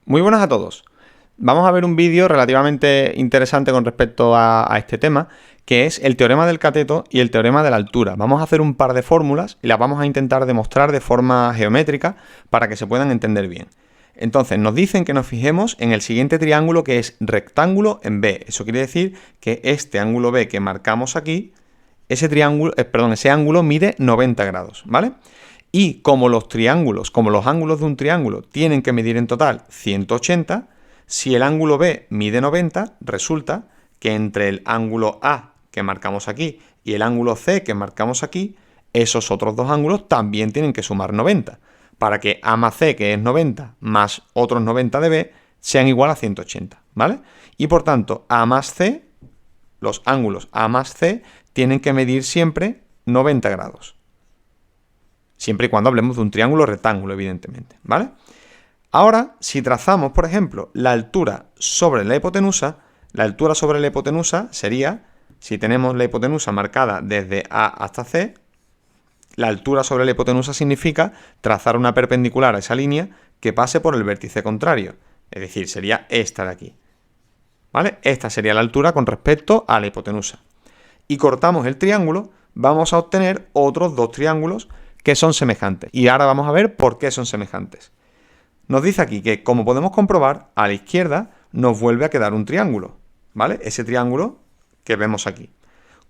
Muy buenas a todos. Vamos a ver un vídeo relativamente interesante con respecto a este tema, que es el teorema del cateto y el teorema de la altura. Vamos a hacer un par de fórmulas y las vamos a intentar demostrar de forma geométrica para que se puedan entender bien. Entonces, nos dicen que nos fijemos en el siguiente triángulo, que es rectángulo en B. Eso quiere decir que este ángulo B que marcamos aquí, ese ángulo mide 90 grados, ¿vale? Y como los ángulos de un triángulo tienen que medir en total 180, si el ángulo B mide 90, resulta que entre el ángulo A que marcamos aquí y el ángulo C que marcamos aquí, esos otros dos ángulos también tienen que sumar 90, para que A más C, que es 90, más otros 90 de B, sean igual a 180, ¿vale? Y por tanto, A más C, los ángulos A más C, tienen que medir siempre 90 grados. Siempre y cuando hablemos de un triángulo rectángulo, evidentemente, ¿vale? Ahora, si trazamos, por ejemplo, la altura sobre la hipotenusa sería, si tenemos la hipotenusa marcada desde A hasta C, la altura sobre la hipotenusa significa trazar una perpendicular a esa línea que pase por el vértice contrario. Es decir, sería esta de aquí, ¿vale? Esta sería la altura con respecto a la hipotenusa. Y cortamos el triángulo, vamos a obtener otros dos triángulos que son semejantes. Y ahora vamos a ver por qué son semejantes. Nos dice aquí que, como podemos comprobar, a la izquierda nos vuelve a quedar un triángulo, ¿vale? Ese triángulo que vemos aquí.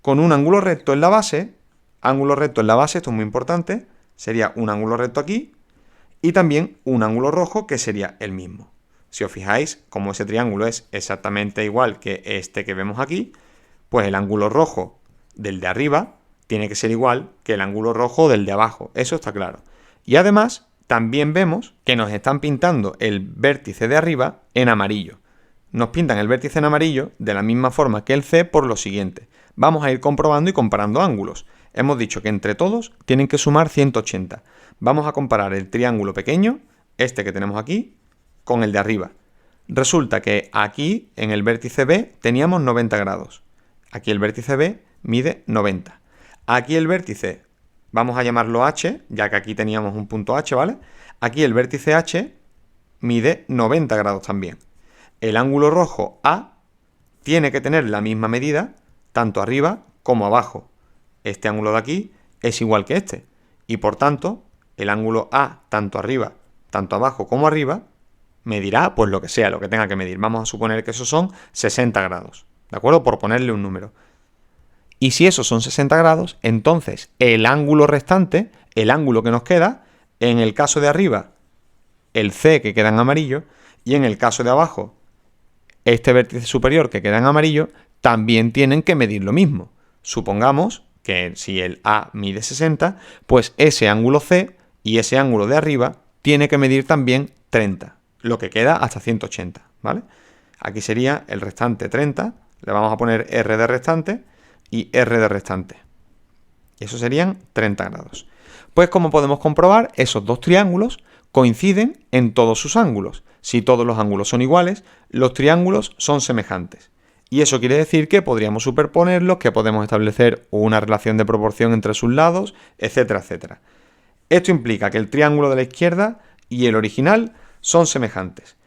Con un ángulo recto en la base, esto es muy importante, sería un ángulo recto aquí, y también un ángulo rojo que sería el mismo. Si os fijáis, como ese triángulo es exactamente igual que este que vemos aquí, pues el ángulo rojo del de arriba tiene que ser igual que el ángulo rojo del de abajo, eso está claro. Y además, también vemos que nos están pintando el vértice de arriba en amarillo. Nos pintan el vértice en amarillo de la misma forma que el C por lo siguiente. Vamos a ir comprobando y comparando ángulos. Hemos dicho que entre todos tienen que sumar 180. Vamos a comparar el triángulo pequeño, este que tenemos aquí, con el de arriba. Resulta que aquí, en el vértice B, teníamos 90 grados. Aquí el vértice B mide 90. Aquí el vértice, vamos a llamarlo H, ya que aquí teníamos un punto H, ¿vale? Aquí el vértice H mide 90 grados también. El ángulo rojo A tiene que tener la misma medida, tanto arriba como abajo. Este ángulo de aquí es igual que este. Y por tanto, el ángulo A, tanto arriba, tanto abajo como arriba, medirá pues lo que sea, lo que tenga que medir. Vamos a suponer que esos son 60 grados, ¿de acuerdo? Por ponerle un número. Y si esos son 60 grados, entonces el ángulo restante, el ángulo que nos queda, en el caso de arriba, el C que queda en amarillo, y en el caso de abajo, este vértice superior que queda en amarillo, también tienen que medir lo mismo. Supongamos que si el A mide 60, pues ese ángulo C y ese ángulo de arriba tiene que medir también 30, lo que queda hasta 180, ¿vale? Aquí sería el restante 30, le vamos a poner R de restante, y R de restante. Y eso serían 30 grados. Pues como podemos comprobar, esos dos triángulos coinciden en todos sus ángulos. Si todos los ángulos son iguales, los triángulos son semejantes. Y eso quiere decir que podríamos superponerlos, que podemos establecer una relación de proporción entre sus lados, etcétera, etcétera. Esto implica que el triángulo de la izquierda y el original son semejantes.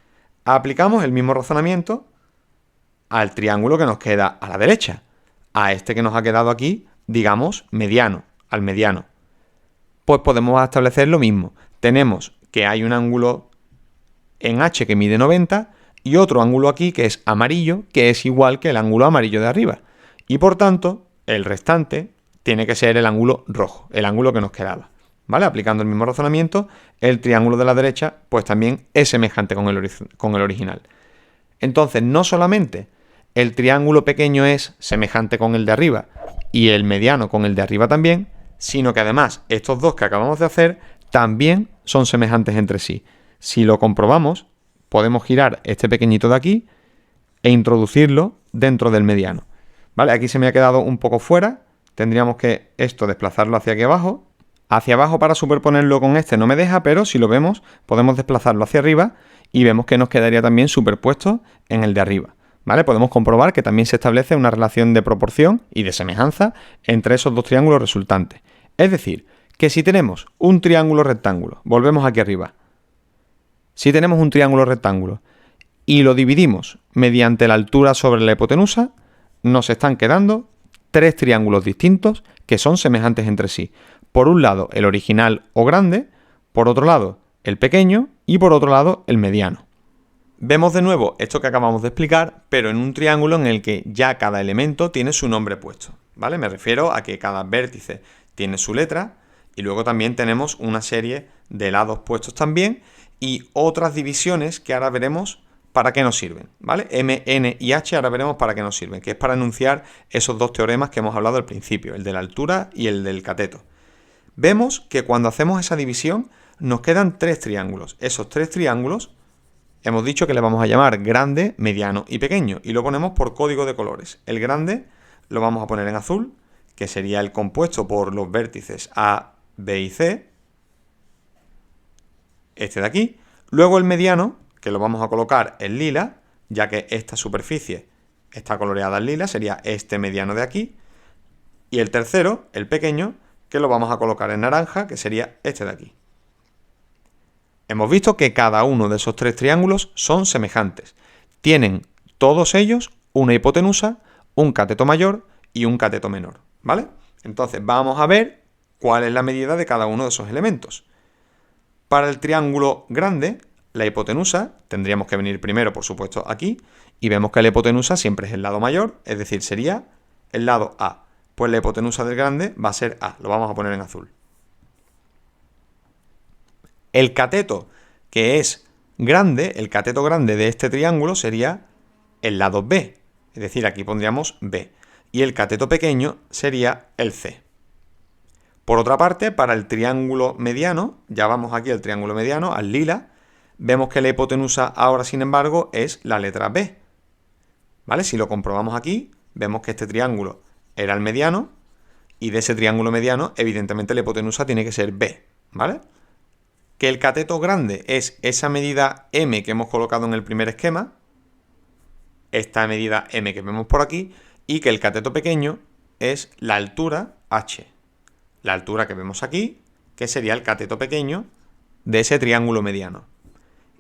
Aplicamos el mismo razonamiento al triángulo que nos queda a la derecha. A este que nos ha quedado aquí, digamos, mediano, al mediano. Pues podemos establecer lo mismo. Tenemos que hay un ángulo en H que mide 90 y otro ángulo aquí que es amarillo, que es igual que el ángulo amarillo de arriba. Y por tanto, el restante tiene que ser el ángulo rojo, el ángulo que nos quedaba. ¿Vale? Aplicando el mismo razonamiento, el triángulo de la derecha pues también es semejante con el original. Entonces, no solamente el triángulo pequeño es semejante con el de arriba y el mediano con el de arriba también, sino que además estos dos que acabamos de hacer también son semejantes entre sí. Si lo comprobamos, podemos girar este pequeñito de aquí e introducirlo dentro del mediano. ¿Vale? Aquí se me ha quedado un poco fuera, tendríamos que esto desplazarlo hacia aquí abajo. Hacia abajo para superponerlo con este no me deja, pero si lo vemos podemos desplazarlo hacia arriba y vemos que nos quedaría también superpuesto en el de arriba. ¿Vale? Podemos comprobar que también se establece una relación de proporción y de semejanza entre esos dos triángulos resultantes. Es decir, que si tenemos un triángulo rectángulo, volvemos aquí arriba, Si tenemos un triángulo rectángulo y lo dividimos mediante la altura sobre la hipotenusa, nos están quedando tres triángulos distintos que son semejantes entre sí. Por un lado, el original o grande, por otro lado, el pequeño y por otro lado, el mediano. Vemos de nuevo esto que acabamos de explicar, pero en un triángulo en el que ya cada elemento tiene su nombre puesto, ¿vale? Me refiero a que cada vértice tiene su letra y luego también tenemos una serie de lados puestos también y otras divisiones que ahora veremos para qué nos sirven, ¿vale? M, N y H ahora veremos para qué nos sirven, que es para enunciar esos dos teoremas que hemos hablado al principio, el de la altura y el del cateto. Vemos que cuando hacemos esa división nos quedan tres triángulos. Esos tres triángulos hemos dicho que le vamos a llamar grande, mediano y pequeño y lo ponemos por código de colores. El grande lo vamos a poner en azul, que sería el compuesto por los vértices A, B y C, este de aquí. Luego el mediano, que lo vamos a colocar en lila, ya que esta superficie está coloreada en lila, sería este mediano de aquí. Y el tercero, el pequeño, que lo vamos a colocar en naranja, que sería este de aquí. Hemos visto que cada uno de esos tres triángulos son semejantes. Tienen todos ellos una hipotenusa, un cateto mayor y un cateto menor, ¿vale? Entonces vamos a ver cuál es la medida de cada uno de esos elementos. Para el triángulo grande, la hipotenusa, tendríamos que venir primero, por supuesto, aquí, y vemos que la hipotenusa siempre es el lado mayor, es decir, sería el lado A. Pues la hipotenusa del grande va a ser A, lo vamos a poner en azul. El cateto, que es grande, el cateto grande de este triángulo sería el lado B, es decir, aquí pondríamos B. Y el cateto pequeño sería el C. Por otra parte, para el triángulo mediano, ya vamos aquí al triángulo mediano, al lila, vemos que la hipotenusa ahora, sin embargo, es la letra B. ¿Vale? Si lo comprobamos aquí, vemos que este triángulo era el mediano, y de ese triángulo mediano, evidentemente, la hipotenusa tiene que ser B, ¿vale? Que el cateto grande es esa medida M que hemos colocado en el primer esquema, esta medida M que vemos por aquí, y que el cateto pequeño es la altura H. La altura que vemos aquí, que sería el cateto pequeño de ese triángulo mediano.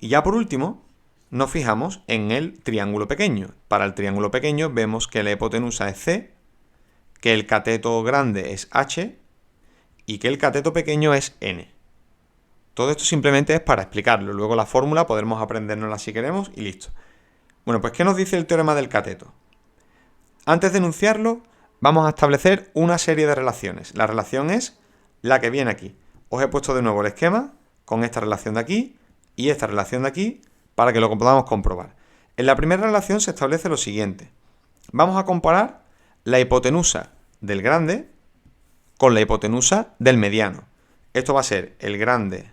Y ya por último, nos fijamos en el triángulo pequeño. Para el triángulo pequeño vemos que la hipotenusa es C, que el cateto grande es H y que el cateto pequeño es N. Todo esto simplemente es para explicarlo. Luego la fórmula podremos aprendérnosla si queremos y listo. Bueno, pues ¿qué nos dice el teorema del cateto? Antes de enunciarlo, vamos a establecer una serie de relaciones. La relación es la que viene aquí. Os he puesto de nuevo el esquema con esta relación de aquí y esta relación de aquí para que lo podamos comprobar. En la primera relación se establece lo siguiente. Vamos a comparar la hipotenusa del grande con la hipotenusa del mediano. Esto va a ser el grande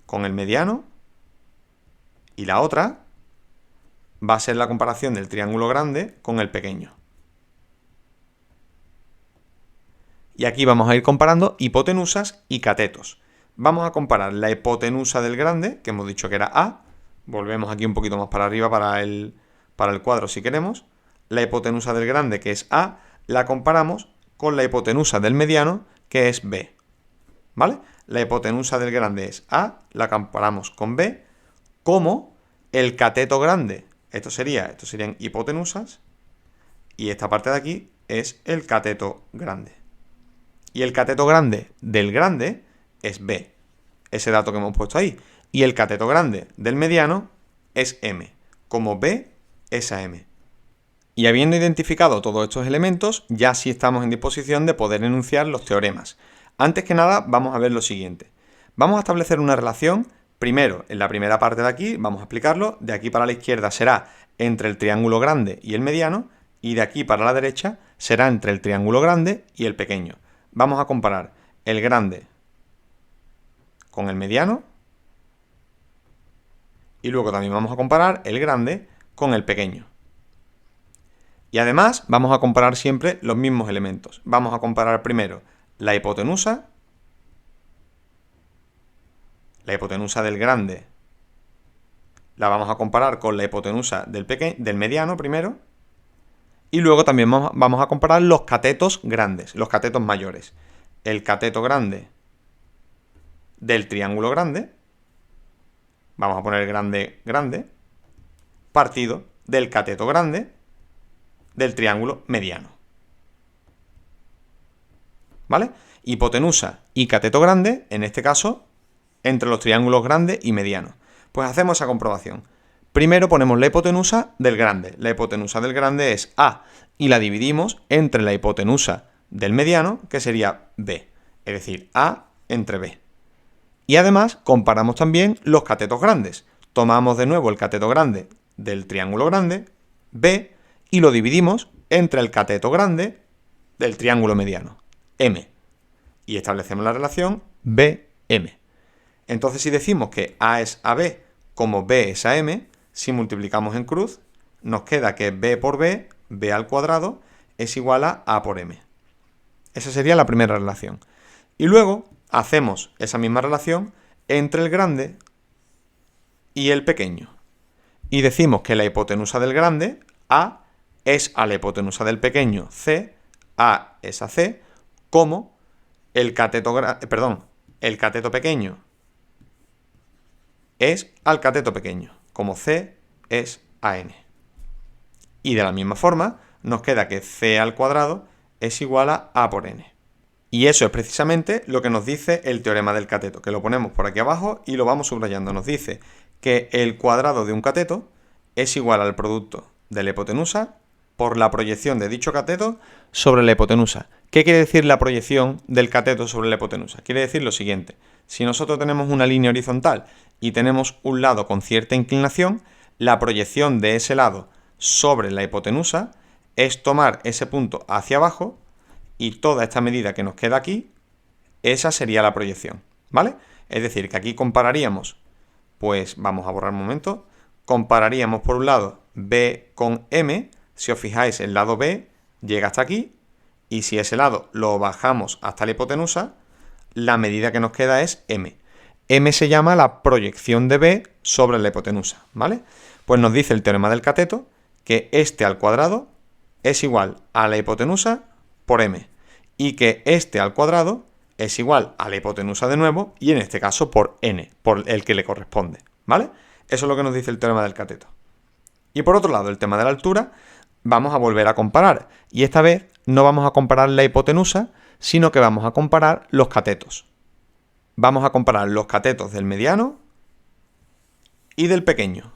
con el mediano y la otra va a ser la comparación del triángulo grande con el pequeño. Y aquí vamos a ir comparando hipotenusas y catetos. Vamos a comparar la hipotenusa del grande, que hemos dicho que era A. Volvemos aquí un poquito más para arriba para el cuadro si queremos. La hipotenusa del grande, que es A, la comparamos con la hipotenusa del mediano, que es B. ¿Vale? La hipotenusa del grande es A, la comparamos con B, como el cateto grande. Estos serían hipotenusas, y esta parte de aquí es el cateto grande. Y el cateto grande del grande es B, ese dato que hemos puesto ahí. Y el cateto grande del mediano es M, como B es a M. Y habiendo identificado todos estos elementos, ya sí estamos en disposición de poder enunciar los teoremas. Antes que nada, vamos a ver lo siguiente. Vamos a establecer una relación, primero, en la primera parte de aquí, vamos a explicarlo, de aquí para la izquierda será entre el triángulo grande y el mediano, y de aquí para la derecha será entre el triángulo grande y el pequeño. Vamos a comparar el grande con el mediano, y luego también vamos a comparar el grande con el pequeño. Y además vamos a comparar siempre los mismos elementos. Vamos a comparar primero la hipotenusa del grande la vamos a comparar con la hipotenusa del mediano primero, y luego también vamos a comparar los catetos grandes, los catetos mayores. El cateto grande del triángulo grande vamos a poner grande, grande, partido del cateto grande del triángulo mediano. ¿Vale? Hipotenusa y cateto grande, en este caso, entre los triángulos grande y mediano. Pues hacemos esa comprobación. Primero ponemos la hipotenusa del grande. La hipotenusa del grande es A y la dividimos entre la hipotenusa del mediano, que sería B. Es decir, A entre B. Y además comparamos también los catetos grandes. Tomamos de nuevo el cateto grande del triángulo grande, B, y lo dividimos entre el cateto grande del triángulo mediano, M. Y establecemos la relación BM. Entonces, si decimos que A es a B como B es a M, si multiplicamos en cruz, nos queda que B por B, B al cuadrado, es igual a A por M. Esa sería la primera relación. Y luego hacemos esa misma relación entre el grande y el pequeño. Y decimos que la hipotenusa del grande, A, es a la hipotenusa del pequeño, C, A es a C, como el cateto pequeño es al cateto pequeño, como C es a N. Y de la misma forma, nos queda que C al cuadrado es igual a A por N. Y eso es precisamente lo que nos dice el teorema del cateto, que lo ponemos por aquí abajo y lo vamos subrayando. Nos dice que el cuadrado de un cateto es igual al producto de la hipotenusa por la proyección de dicho cateto sobre la hipotenusa. ¿Qué quiere decir la proyección del cateto sobre la hipotenusa? Quiere decir lo siguiente: si nosotros tenemos una línea horizontal y tenemos un lado con cierta inclinación, la proyección de ese lado sobre la hipotenusa es tomar ese punto hacia abajo y toda esta medida que nos queda aquí, esa sería la proyección, ¿vale? Es decir, que aquí compararíamos, pues vamos a borrar un momento, compararíamos por un lado B con M. Si os fijáis, el lado B llega hasta aquí, y si ese lado lo bajamos hasta la hipotenusa, la medida que nos queda es M. M se llama la proyección de B sobre la hipotenusa, ¿vale? Pues nos dice el teorema del cateto que este al cuadrado es igual a la hipotenusa por M, y que este al cuadrado es igual a la hipotenusa de nuevo, y en este caso por N, por el que le corresponde, ¿vale? Eso es lo que nos dice el teorema del cateto. Y por otro lado, el tema de la altura, vamos a volver a comparar, y esta vez no vamos a comparar la hipotenusa, sino que vamos a comparar los catetos. Vamos a comparar los catetos del mediano y del pequeño,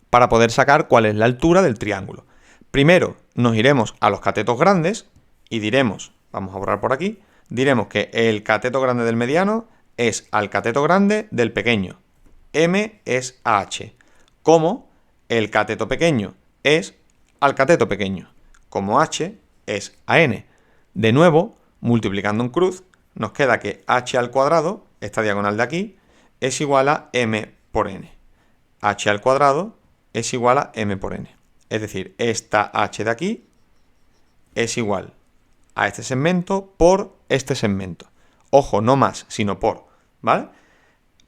para poder sacar cuál es la altura del triángulo. Primero nos iremos a los catetos grandes y diremos, vamos a borrar por aquí, diremos que el cateto grande del mediano es al cateto grande del pequeño. M es a H, como el cateto pequeño es al cateto pequeño, como H es a N. De nuevo, multiplicando en cruz, nos queda que H al cuadrado, esta diagonal de aquí, es igual a M por N. H al cuadrado es igual a M por N. Es decir, esta H de aquí es igual a este segmento por este segmento. Ojo, no más, sino por, ¿vale?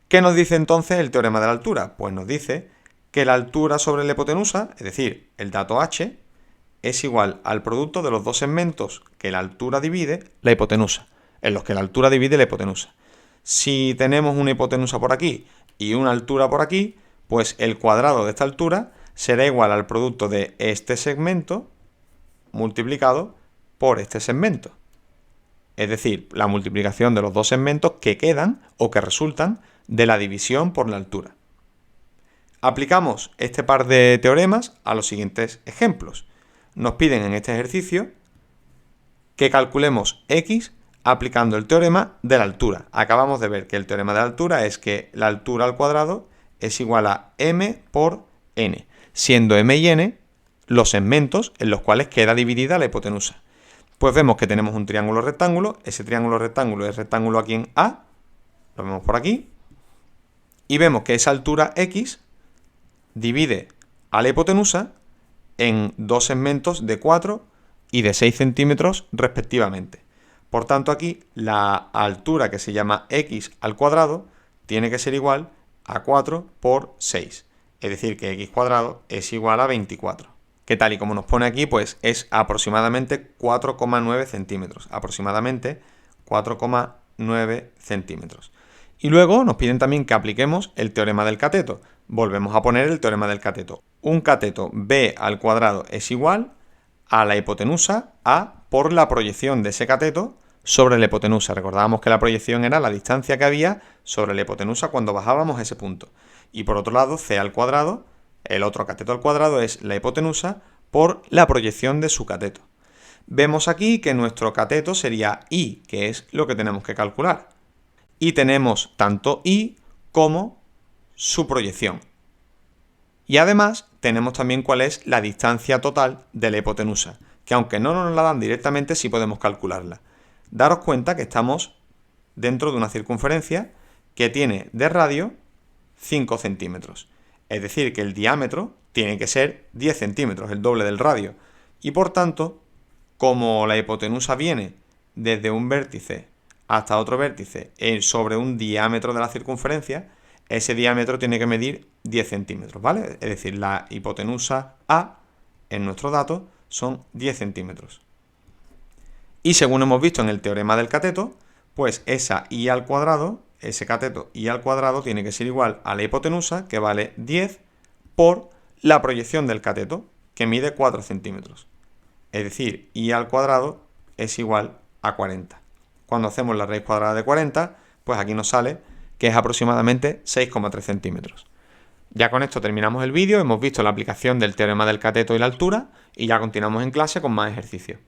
¿Qué nos dice entonces el teorema de la altura? Pues nos dice que la altura sobre la hipotenusa, es decir, el dato H, es igual al producto de los dos segmentos que la altura divide la hipotenusa, en los que la altura divide la hipotenusa. Si tenemos una hipotenusa por aquí y una altura por aquí, pues el cuadrado de esta altura será igual al producto de este segmento multiplicado por este segmento. Es decir, la multiplicación de los dos segmentos que quedan o que resultan de la división por la altura. Aplicamos este par de teoremas a los siguientes ejemplos. Nos piden en este ejercicio que calculemos x aplicando el teorema de la altura. Acabamos de ver que el teorema de la altura es que la altura al cuadrado es igual a m por n, siendo m y n los segmentos en los cuales queda dividida la hipotenusa. Pues vemos que tenemos un triángulo rectángulo, ese triángulo rectángulo es rectángulo aquí en A, lo vemos por aquí, y vemos que esa altura x divide a la hipotenusa en dos segmentos de 4 y de 6 centímetros respectivamente. Por tanto, aquí la altura, que se llama x al cuadrado, tiene que ser igual a 4 por 6. Es decir, que x cuadrado es igual a 24. Que tal y como nos pone aquí, pues es aproximadamente 4,9 centímetros. Aproximadamente 4,9 centímetros. Y luego nos piden también que apliquemos el teorema del cateto. Volvemos a poner el teorema del cateto. Un cateto b al cuadrado es igual a la hipotenusa A por la proyección de ese cateto sobre la hipotenusa. Recordábamos que la proyección era la distancia que había sobre la hipotenusa cuando bajábamos a ese punto. Y por otro lado, c al cuadrado, el otro cateto al cuadrado, es la hipotenusa por la proyección de su cateto. Vemos aquí que nuestro cateto sería I, que es lo que tenemos que calcular. Y tenemos tanto I como su proyección. Y además tenemos también cuál es la distancia total de la hipotenusa, que aunque no nos la dan directamente, sí podemos calcularla. Daros cuenta que estamos dentro de una circunferencia que tiene de radio 5 centímetros. Es decir, que el diámetro tiene que ser 10 centímetros, el doble del radio. Y por tanto, como la hipotenusa viene desde un vértice hasta otro vértice sobre un diámetro de la circunferencia, ese diámetro tiene que medir 10 centímetros, ¿vale? Es decir, la hipotenusa A, en nuestro dato, son 10 centímetros. Y según hemos visto en el teorema del cateto, pues esa I al cuadrado, ese cateto I al cuadrado, tiene que ser igual a la hipotenusa, que vale 10, por la proyección del cateto, que mide 4 centímetros. Es decir, I al cuadrado es igual a 40. Cuando hacemos la raíz cuadrada de 40, pues aquí nos sale que es aproximadamente 6,3 centímetros. Ya con esto terminamos el vídeo, hemos visto la aplicación del teorema del cateto y la altura, y ya continuamos en clase con más ejercicios.